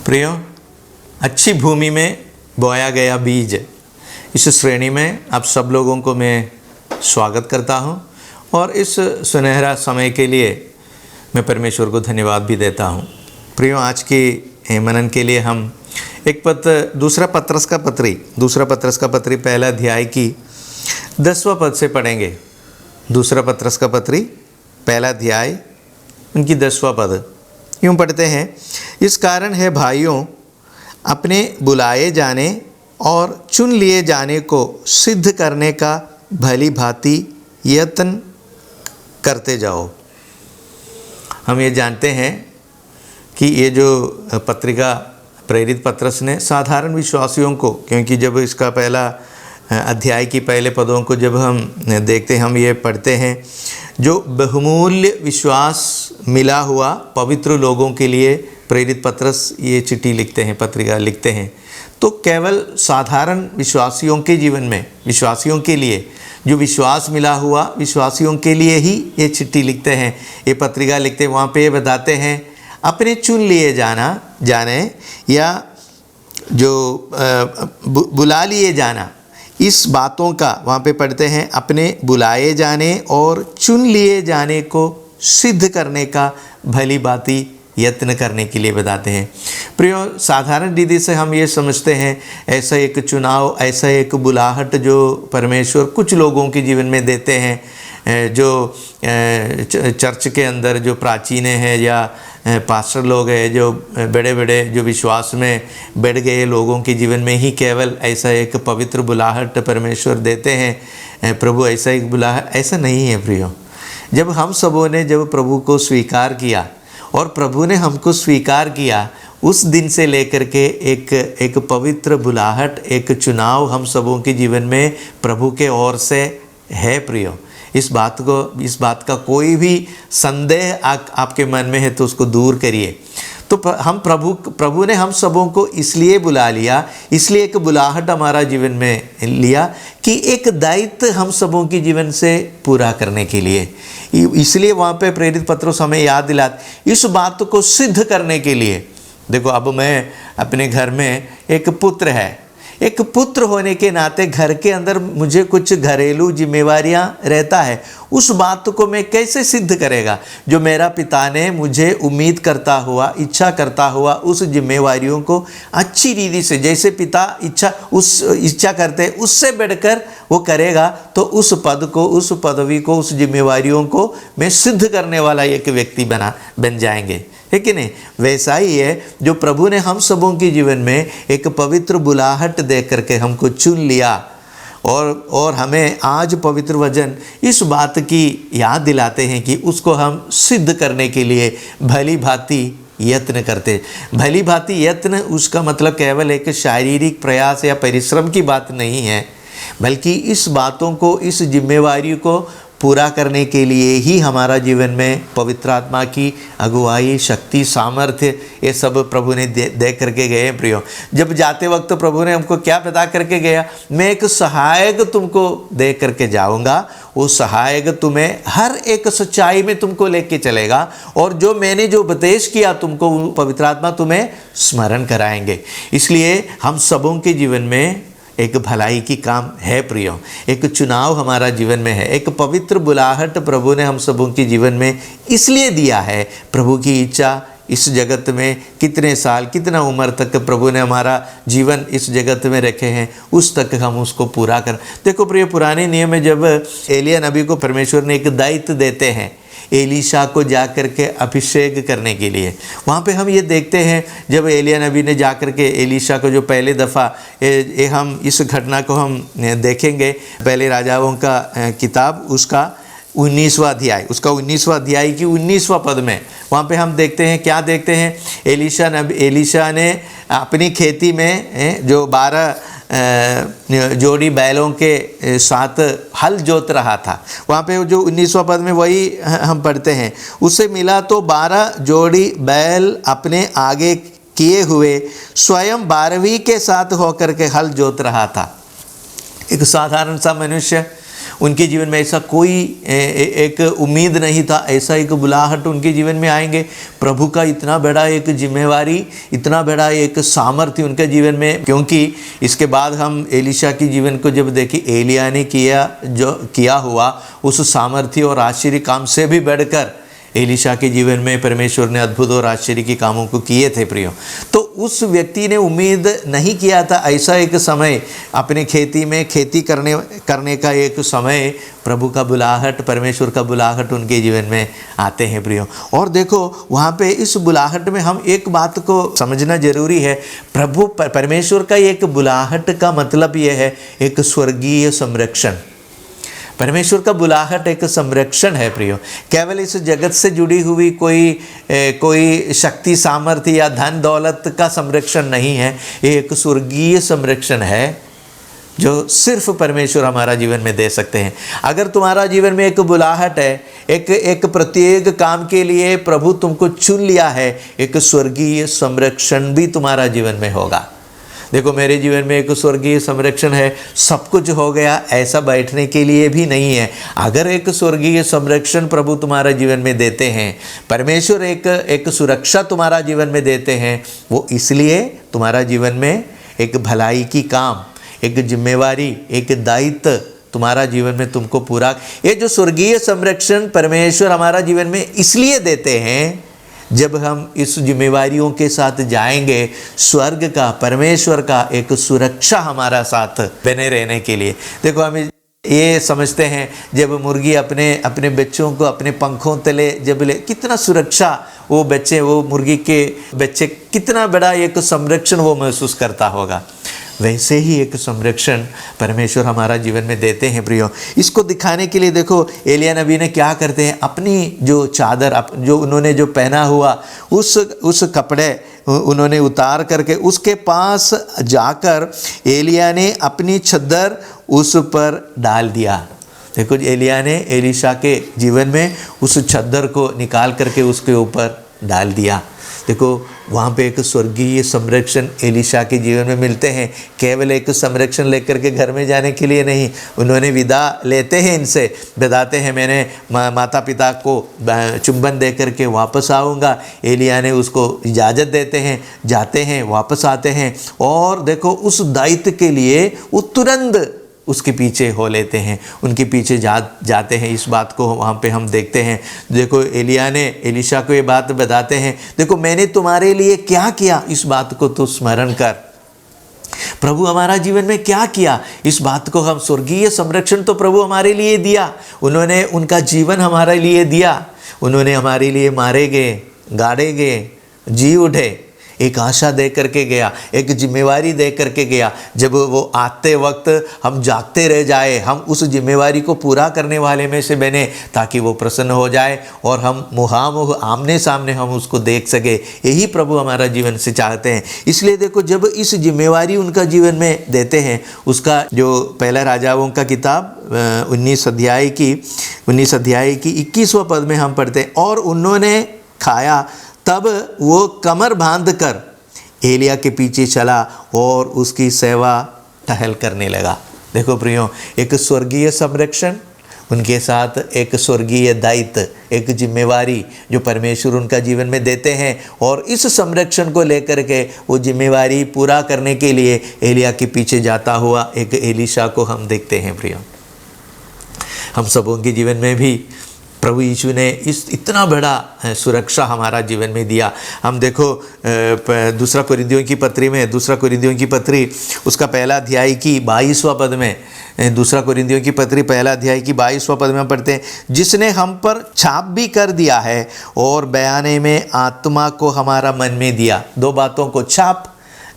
प्रियो, अच्छी भूमि में बोया गया बीज, इस श्रेणी में आप सब लोगों को मैं स्वागत करता हूं और इस सुनहरा समय के लिए मैं परमेश्वर को धन्यवाद भी देता हूं। प्रियो, आज के मनन के लिए हम एक दूसरा पत्रस का पत्री पहला अध्याय की 10वां पद से पढ़ेंगे। दूसरा पत्रस का पत्री पहला अध्याय उनकी 10वां पद यूँ पढ़ते हैं, इस कारण है भाइयों, अपने बुलाए जाने और चुन लिए जाने को सिद्ध करने का भली भांति यत्न करते जाओ। हम ये जानते हैं कि ये जो पत्रिका प्रेरित पत्रस ने साधारण विश्वासियों को, क्योंकि जब इसका पहला अध्याय की पहले पदों को जब हम देखते हैं, हम ये पढ़ते हैं, जो बहुमूल्य विश्वास मिला हुआ पवित्र लोगों के लिए प्रेरित पत्रस ये चिट्ठी लिखते हैं, पत्रिका लिखते हैं। तो केवल साधारण विश्वासियों के जीवन में, विश्वासियों के लिए, जो विश्वास मिला हुआ विश्वासियों के लिए ही ये चिट्ठी लिखते हैं, ये पत्रिका लिखते हैं। वहाँ पे ये बताते हैं अपने चुन लिए जाने या जो बुला लिए जाना, इस बातों का वहाँ पे पढ़ते हैं, अपने बुलाए जाने और चुन लिए जाने को सिद्ध करने का भली भांति यत्न करने के लिए बताते हैं। प्रियो, साधारण रीति से हम ये समझते हैं ऐसा एक चुनाव, ऐसा एक बुलाहट जो परमेश्वर कुछ लोगों के जीवन में देते हैं, जो चर्च के अंदर जो प्राचीन हैं या पास्टर लोग हैं, जो बड़े बड़े जो विश्वास में बढ़ गए लोगों के जीवन में ही केवल ऐसा एक पवित्र बुलाहट परमेश्वर देते हैं। प्रभु ऐसा एक बुलाहट, ऐसा नहीं है प्रियो। जब हम सबों ने जब प्रभु को स्वीकार किया और प्रभु ने हमको स्वीकार किया, उस दिन से लेकर के एक पवित्र बुलाहट, एक चुनाव हम सबों के जीवन में प्रभु के ओर से है प्रियो। इस बात का कोई भी संदेह आपके मन में है तो उसको दूर करिए। तो हम प्रभु ने हम सबों को इसलिए बुला लिया, इसलिए एक बुलाहट हमारा जीवन में लिया कि एक दायित्व हम सबों के जीवन से पूरा करने के लिए, इसलिए वहाँ पे प्रेरित पत्रों हमें याद दिलाते इस बात को सिद्ध करने के लिए। देखो, अब मैं अपने घर में एक पुत्र होने के नाते घर के अंदर मुझे कुछ घरेलू जिम्मेवारियां रहता है। उस बात को मैं कैसे सिद्ध करेगा जो मेरा पिता ने मुझे उम्मीद करता हुआ, इच्छा करता हुआ उस जिम्मेवारियों को अच्छी रीति से, जैसे पिता इच्छा करते उससे बढ़कर वो करेगा, तो उस पद को, उस पदवी को, उस जिम्मेवारियों को मैं सिद्ध करने वाला एक व्यक्ति बन जाएंगे, है कि नहीं? वैसा ही है जो प्रभु ने हम सबों के जीवन में एक पवित्र बुलाहट दे करके हमको चुन लिया और हमें आज पवित्र वचन इस बात की याद दिलाते हैं कि उसको हम सिद्ध करने के लिए भली भांति यत्न करते। भली भांति यत्न, उसका मतलब केवल एक शारीरिक प्रयास या परिश्रम की बात नहीं है, बल्कि इस बातों को, इस जिम्मेवारी को पूरा करने के लिए ही हमारा जीवन में पवित्र आत्मा की अगुवाई, शक्ति, सामर्थ्य, ये सब प्रभु ने दे करके गए हैं प्रियो। जब जाते वक्त प्रभु ने हमको क्या बता करके गया, मैं एक सहायक तुमको दे करके जाऊंगा, वो सहायक तुम्हें हर एक सच्चाई में तुमको लेके चलेगा और जो मैंने जो उपदेश किया तुमको, पवित्र आत्मा तुम्हें स्मरण कराएंगे। इसलिए हम सबों के जीवन में एक भलाई की काम है प्रियो, एक चुनाव हमारा जीवन में है, एक पवित्र बुलाहट प्रभु ने हम सबों के जीवन में इसलिए दिया है। प्रभु की इच्छा इस जगत में कितने साल, कितना उम्र तक प्रभु ने हमारा जीवन इस जगत में रखे हैं, उस तक हम उसको पूरा कर। देखो प्रियो, पुराने नियम में जब एलिया नबी को परमेश्वर ने एक दायित्व देते हैं एलीशा को जा कर के अभिषेक करने के लिए, वहाँ पे हम ये देखते हैं जब एलिया नबी ने जा कर के एलीशा को जो पहले दफ़ा हम इस घटना को हम देखेंगे, पहले राजाओं का किताब उसका 19वां अध्याय की 19वां पद में, वहाँ पे हम देखते हैं, क्या देखते हैं, एलीशा ने अपनी खेती में जो 12 जोड़ी बैलों के साथ हल जोत रहा था। वहाँ पे जो 19वां पद में वही हम पढ़ते हैं, उसे मिला तो 12 जोड़ी बैल अपने आगे किए हुए स्वयं 12वीं के साथ होकर के हल जोत रहा था। एक साधारण सा मनुष्य उनके जीवन में ऐसा कोई एक उम्मीद नहीं था, ऐसा एक बुलाहट उनके जीवन में आएंगे। प्रभु का इतना बड़ा एक जिम्मेवारी, इतना बड़ा एक सामर्थ्य उनके जीवन में, क्योंकि इसके बाद हम एलीशा के जीवन को जब देखें, एलिया ने किया हुआ उस सामर्थ्य और आश्चर्य काम से भी बढ़कर एलीशा के जीवन में परमेश्वर ने अद्भुत और आश्चर्य के कामों को किए थे प्रियो। तो उस व्यक्ति ने उम्मीद नहीं किया था ऐसा एक समय अपने खेती में खेती करने का एक समय प्रभु का बुलाहट, परमेश्वर का बुलाहट उनके जीवन में आते हैं प्रियो। और देखो वहाँ पे इस बुलाहट में हम एक बात को समझना जरूरी है, प्रभु परमेश्वर का एक बुलाहट का मतलब ये है एक स्वर्गीय संरक्षण। परमेश्वर का बुलाहट एक संरक्षण है प्रियो, केवल इस जगत से जुड़ी हुई कोई शक्ति सामर्थ्य या धन दौलत का संरक्षण नहीं है। ये एक स्वर्गीय संरक्षण है जो सिर्फ परमेश्वर हमारा जीवन में दे सकते हैं। अगर तुम्हारा जीवन में एक बुलाहट है, एक प्रत्येक काम के लिए प्रभु तुमको चुन लिया है, एक स्वर्गीय संरक्षण भी तुम्हारा जीवन में होगा। देखो मेरे जीवन में एक स्वर्गीय संरक्षण है, सब कुछ हो गया ऐसा बैठने के लिए भी नहीं है। अगर एक स्वर्गीय संरक्षण प्रभु तुम्हारा जीवन में देते हैं, परमेश्वर एक सुरक्षा तुम्हारा जीवन में देते हैं, वो इसलिए तुम्हारा जीवन में एक भलाई की काम, एक जिम्मेवारी, एक दायित्व तुम्हारा जीवन में तुमको पूरा, ये जो स्वर्गीय संरक्षण परमेश्वर हमारा जीवन में इसलिए देते हैं, जब हम इस जिम्मेवारियों के साथ जाएंगे, स्वर्ग का, परमेश्वर का एक सुरक्षा हमारा साथ बने रहने के लिए। देखो हम ये समझते हैं जब मुर्गी अपने बच्चों को अपने पंखों तले जब ले, कितना सुरक्षा वो बच्चे, वो मुर्गी के बच्चे, कितना बड़ा एक संरक्षण वो महसूस करता होगा। वैसे ही एक संरक्षण परमेश्वर हमारा जीवन में देते हैं प्रियो। इसको दिखाने के लिए देखो एलिया नबी ने क्या करते हैं, अपनी जो चादर जो उन्होंने जो पहना हुआ उस कपड़े उन्होंने उतार करके उसके पास जाकर एलिया ने अपनी चद्दर उस पर डाल दिया। देखो एलिया ने एलीशा के जीवन में उस चद्दर को निकाल करके उसके ऊपर डाल दिया। देखो वहाँ पे एक स्वर्गीय संरक्षण एलीशा के जीवन में मिलते हैं। केवल एक संरक्षण लेकर के घर में जाने के लिए नहीं, उन्होंने विदा लेते हैं, इनसे बताते हैं मैंने माता पिता को चुंबन दे करके वापस आऊँगा। एलिया ने उसको इजाज़त देते हैं, जाते हैं, वापस आते हैं। और देखो उस दायित्व के लिए वो तुरंत उसके पीछे हो लेते हैं, उनके पीछे जाते हैं। इस बात को वहाँ पे हम देखते हैं। देखो एलिया ने एलीशा को ये बात बताते हैं, देखो मैंने तुम्हारे लिए क्या किया, इस बात को तो स्मरण कर। प्रभु हमारा जीवन में क्या किया, इस बात को हम, स्वर्गीय संरक्षण तो प्रभु हमारे लिए दिया, उन्होंने उनका जीवन हमारे लिए दिया, उन्होंने हमारे लिए मारे गए, गाड़े गए, जी उठे, एक आशा दे करके गया, एक जिम्मेवारी दे करके गया। जब वो आते वक्त हम जागते रह जाए, हम उस जिम्मेवारी को पूरा करने वाले में से बने, ताकि वो प्रसन्न हो जाए और हम मुहामुह आमने सामने हम उसको देख सके। यही प्रभु हमारा जीवन से चाहते हैं। इसलिए देखो जब इस जिम्मेवारी उनका जीवन में देते हैं, उसका जो पहला राजाओं का किताब 19 अध्याय की 21वां पद में हम पढ़ते हैं, और उन्होंने खाया, तब वो कमर बांध कर एलिया के पीछे चला और उसकी सेवा टहल करने लगा। देखो प्रियो, एक स्वर्गीय संरक्षण, उनके साथ एक स्वर्गीय दायित्व, एक जिम्मेवारी जो परमेश्वर उनका जीवन में देते हैं, और इस संरक्षण को लेकर के वो जिम्मेवारी पूरा करने के लिए एलिया के पीछे जाता हुआ एक एलीशा को हम देखते हैं प्रियो। हम सबों के जीवन में भी प्रभु यीशु ने इतना बड़ा सुरक्षा हमारा जीवन में दिया। हम देखो दूसरा कुरिन्थियों की पत्री उसका पहला अध्याय की 22वां पद में, दूसरा कुरिन्थियों की पत्री पहला अध्याय की 22वां पद में पढ़ते हैं, जिसने हम पर छाप भी कर दिया है और बयाने में आत्मा को हमारा मन में दिया। दो बातों को, छाप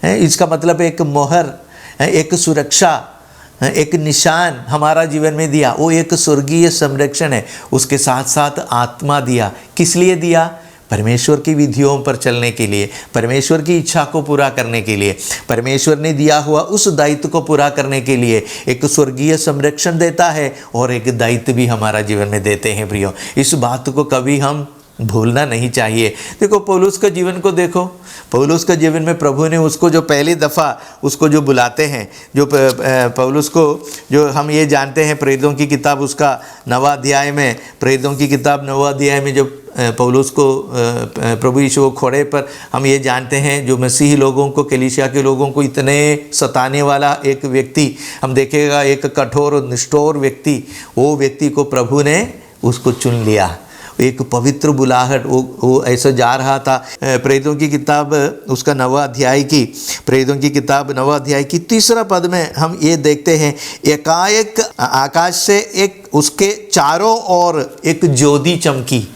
इसका मतलब एक मोहर, एक सुरक्षा, एक निशान हमारा जीवन में दिया, वो एक स्वर्गीय संरक्षण है। उसके साथ साथ आत्मा दिया। किस लिए दिया? परमेश्वर की विधियों पर चलने के लिए, परमेश्वर की इच्छा को पूरा करने के लिए, परमेश्वर ने दिया हुआ उस दायित्व को पूरा करने के लिए एक स्वर्गीय संरक्षण देता है और एक दायित्व भी हमारा जीवन में देते हैं प्रियो। इस बात को कभी हम भूलना नहीं चाहिए। देखो पौलुस का जीवन को देखो, पौलुस का जीवन में प्रभु ने उसको जो पहली दफ़ा उसको जो बुलाते हैं, जो पौलुस को जो हम ये जानते हैं प्रेरितों की किताब उसका 9वां अध्याय में, प्रेरितों की किताब 9वां अध्याय में जब पौलुस को प्रभु यीशु को खोड़े पर हम ये जानते हैं जो मसीही लोगों को, कलीसिया के लोगों को इतने सताने वाला एक व्यक्ति हम देखेगा, एक कठोर और निष्ठुर व्यक्ति, वो व्यक्ति को प्रभु ने उसको चुन लिया। एक पवित्र बुलाहट वो ऐसा जा रहा था। प्रेरितों की किताब उसका 9वां अध्याय की, प्रेरितों की किताब 9वां अध्याय की 3रा पद में हम ये देखते हैं, एकाएक आकाश से एक उसके चारों ओर एक ज्योति चमकी।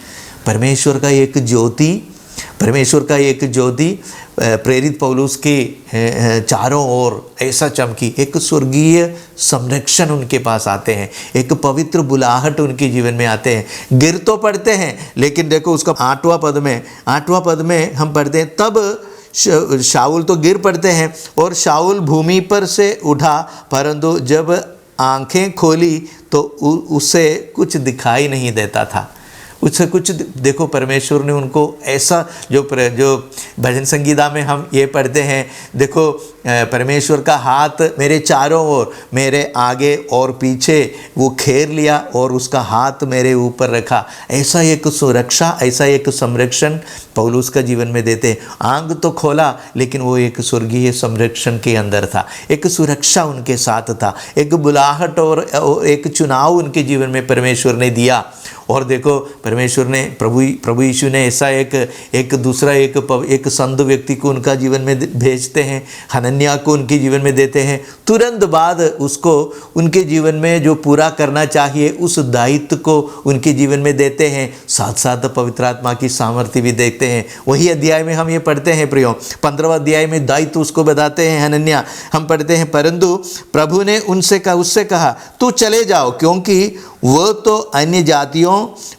परमेश्वर का एक ज्योति, परमेश्वर का एक ज्योति प्रेरित पौलुस के चारों ओर ऐसा चमकी। एक स्वर्गीय संरक्षण उनके पास आते हैं, एक पवित्र बुलाहट उनके जीवन में आते हैं। गिर तो पड़ते हैं, लेकिन देखो उसका 8वां पद में हम पढ़ते हैं, तब शाऊल तो गिर पड़ते हैं और शाऊल भूमि पर से उठा, परंतु जब आंखें खोली तो उसे कुछ दिखाई नहीं देता था। उससे कुछ देखो परमेश्वर ने उनको ऐसा जो भजन संगीता में हम ये पढ़ते हैं, देखो परमेश्वर का हाथ मेरे चारों ओर, मेरे आगे और पीछे वो घेर लिया और उसका हाथ मेरे ऊपर रखा। ऐसा एक सुरक्षा, ऐसा एक संरक्षण पौलुस का जीवन में देते हैं। आंग तो खोला, लेकिन वो एक स्वर्गीय संरक्षण के अंदर था, एक सुरक्षा उनके साथ था, एक बुलाहट और एक चुनाव उनके जीवन में परमेश्वर ने दिया। और देखो परमेश्वर ने प्रभु यीशु ने ऐसा एक दूसरा एक संत व्यक्ति को उनका जीवन में भेजते हैं, हनन्याह को उनके जीवन में देते हैं। तुरंत बाद उसको उनके जीवन में जो पूरा करना चाहिए उस दायित्व को उनके जीवन में देते हैं, साथ साथ पवित्र आत्मा की सामर्थ्य भी देखते हैं। वही अध्याय में हम ये पढ़ते हैं प्रियो, 15वां अध्याय में दायित्व उसको बताते हैं हनन्याह। हम पढ़ते हैं, परंतु प्रभु ने उससे कहा तू चले जाओ, क्योंकि वो तो अन्य जातियों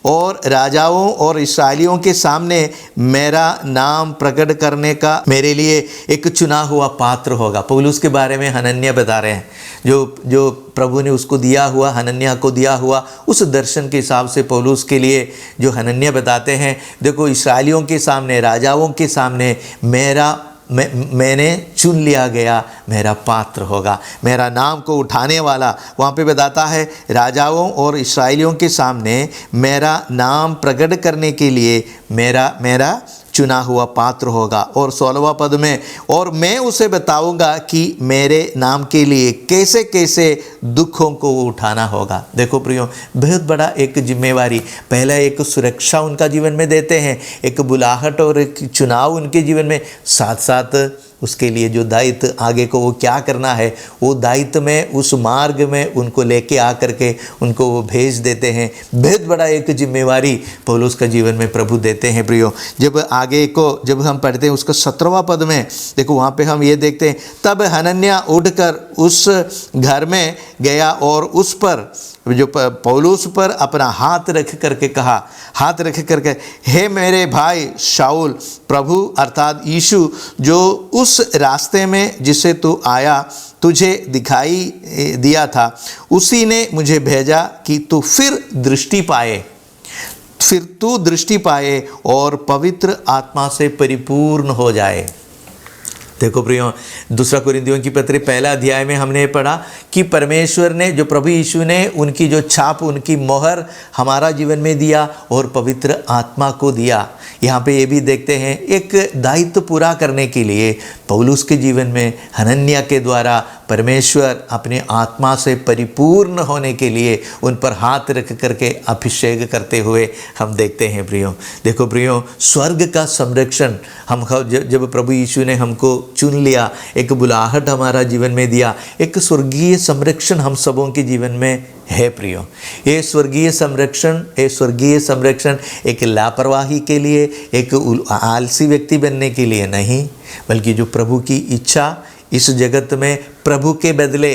और राजाओं और इस्राएलियों के सामने मेरा नाम प्रकट करने का मेरे लिए एक चुना हुआ पात्र होगा। पौलुस के बारे में हनन्याह बता रहे हैं, जो प्रभु ने उसको दिया हुआ, हनन्याह को दिया हुआ उस दर्शन के हिसाब से पौलुस के लिए जो हनन्याह बताते हैं, देखो इस्राएलियों के सामने, राजाओं के सामने मैंने चुन लिया गया, मेरा पात्र होगा, मेरा नाम को उठाने वाला। वहाँ पे बताता है राजाओं और इस्राएलियों के सामने मेरा नाम प्रकट करने के लिए मेरा चुना हुआ पात्र होगा। और 16वां पद में, और मैं उसे बताऊंगा कि मेरे नाम के लिए कैसे कैसे दुखों को उठाना होगा। देखो प्रियो, बहुत बड़ा एक जिम्मेवारी, पहला एक सुरक्षा उनका जीवन में देते हैं, एक बुलाहट और एक चुनाव उनके जीवन में, साथ साथ उसके लिए जो दायित्व आगे को वो क्या करना है, वो दायित्व में उस मार्ग में उनको लेके आकर के उनको वो भेज देते हैं। बहुत बड़ा एक जिम्मेवारी पौलुस का जीवन में प्रभु देते हैं प्रियो। जब आगे को जब हम पढ़ते हैं उसका 17वां पद में, देखो वहाँ पे हम ये देखते हैं, तब हनन्याह उठकर उस घर में गया और उस पर जो पौलुस पर अपना हाथ रख करके हे मेरे भाई शाऊल, प्रभु अर्थात यीशु जो उस रास्ते में जिसे तू आया तुझे दिखाई दिया था, उसी ने मुझे भेजा कि तू फिर दृष्टि पाए और पवित्र आत्मा से परिपूर्ण हो जाए। देखो प्रियो, 2 कुरिन्थियों की पत्री 1 अध्याय में हमने पढ़ा कि परमेश्वर ने, जो प्रभु यीशु ने उनकी जो छाप, उनकी मोहर हमारा जीवन में दिया और पवित्र आत्मा को दिया। यहाँ पे ये भी देखते हैं, एक दायित्व पूरा करने के लिए पौलुस के जीवन में हनन्याह के द्वारा परमेश्वर अपने आत्मा से परिपूर्ण होने के लिए उन पर हाथ रख करके अभिषेक करते हुए हम देखते हैं प्रियो। देखो प्रियो, स्वर्ग का संरक्षण हम जब प्रभु यीशु ने हमको चुन लिया, एक बुलाहट हमारा जीवन में दिया, एक स्वर्गीय संरक्षण हम सबों के जीवन में है प्रियो। ये स्वर्गीय संरक्षण एक लापरवाही के लिए, एक आलसी व्यक्ति बनने के लिए नहीं, बल्कि जो प्रभु की इच्छा इस जगत में प्रभु के बदले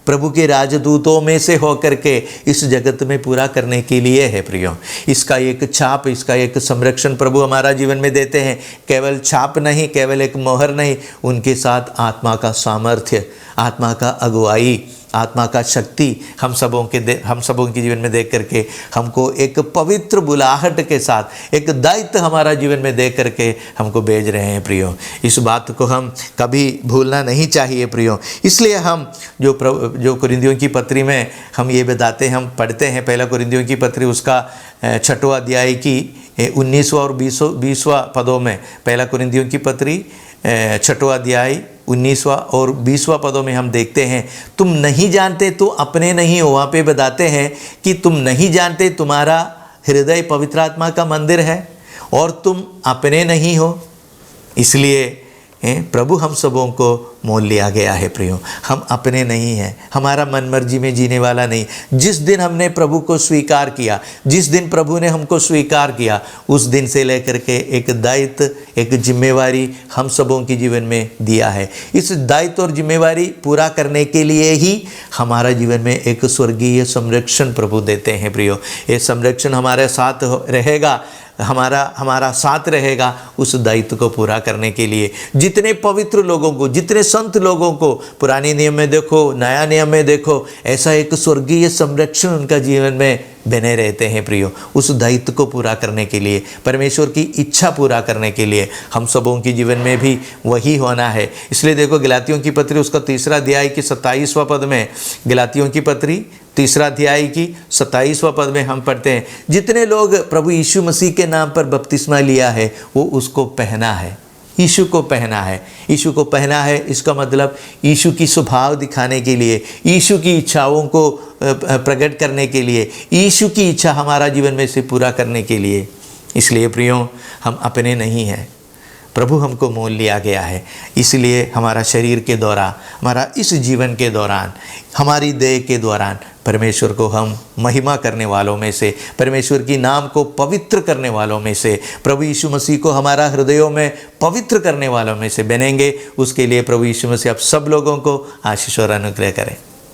प्रभु के राजदूतों में से होकर के इस जगत में पूरा करने के लिए है प्रियो। इसका एक छाप, इसका एक संरक्षण प्रभु हमारा जीवन में देते हैं। केवल छाप नहीं, केवल एक मोहर नहीं, उनके साथ आत्मा का सामर्थ्य, आत्मा का अगुवाई, आत्मा का शक्ति हम सबों के जीवन में देख करके हमको एक पवित्र बुलाहट के साथ एक दायित्व हमारा जीवन में देख करके हमको भेज रहे हैं प्रियो। इस बात को हम कभी भूलना नहीं चाहिए प्रियो। इसलिए हम जो कुरिन्थियों की पत्री में हम ये बताते हैं, हम पढ़ते हैं पहला कुरिन्थियों की पत्री उसका 6वां अध्याय की 19वां और 20वां पदों में, पहला कुरिन्थियों की पत्री 6वां अध्याय 19वां और 20वां पदों में हम देखते हैं, तुम नहीं जानते तो अपने नहीं हो। वहाँ पे बताते हैं कि तुम नहीं जानते तुम्हारा हृदय पवित्र आत्मा का मंदिर है और तुम अपने नहीं हो। इसलिए प्रभु हम सबों को मोल लिया गया है प्रियो। हम अपने नहीं हैं, हमारा मन मर्जी में जीने वाला नहीं। जिस दिन हमने प्रभु को स्वीकार किया, जिस दिन प्रभु ने हमको स्वीकार किया, उस दिन से लेकर के एक दायित्व, एक जिम्मेवारी हम सबों के जीवन में दिया है। इस दायित्व और जिम्मेवारी पूरा करने के लिए ही हमारा जीवन में एक स्वर्गीय संरक्षण प्रभु देते हैं प्रियो। ये संरक्षण हमारे साथ रहेगा, हमारा साथ रहेगा उस दायित्व को पूरा करने के लिए। जितने पवित्र लोगों को, जितने संत लोगों को पुराने नियम में देखो, नया नियम में देखो, ऐसा एक स्वर्गीय संरक्षण उनका जीवन में बने रहते हैं प्रियो। उस दायित्व को पूरा करने के लिए, परमेश्वर की इच्छा पूरा करने के लिए हम सबों के जीवन में भी वही होना है। इसलिए देखो गलातियों की पत्री उसका 3 अध्याय की 27वां पद में, गलातियों की पत्री 3 अध्याय की 27वां पद में हम पढ़ते हैं, जितने लोग प्रभु यीशु मसीह के नाम पर बपतिस्मा लिया है वो उसको पहना है। यीशु को पहना है, यीशु को पहना है। इसका मतलब यीशु की स्वभाव दिखाने के लिए, यीशु की इच्छाओं को प्रकट करने के लिए, यीशु की इच्छा हमारा जीवन में से पूरा करने के लिए। इसलिए प्रियो हम अपने नहीं हैं, प्रभु हमको मोल लिया गया है। इसलिए हमारा शरीर के दौरान, हमारा इस जीवन के दौरान, हमारी देह के दौरान परमेश्वर को हम महिमा करने वालों में से, परमेश्वर की नाम को पवित्र करने वालों में से, प्रभु यीशु मसीह को हमारा हृदयों में पवित्र करने वालों में से बनेंगे। उसके लिए प्रभु यीशु मसीह आप सब लोगों को आशीष और अनुग्रह करें।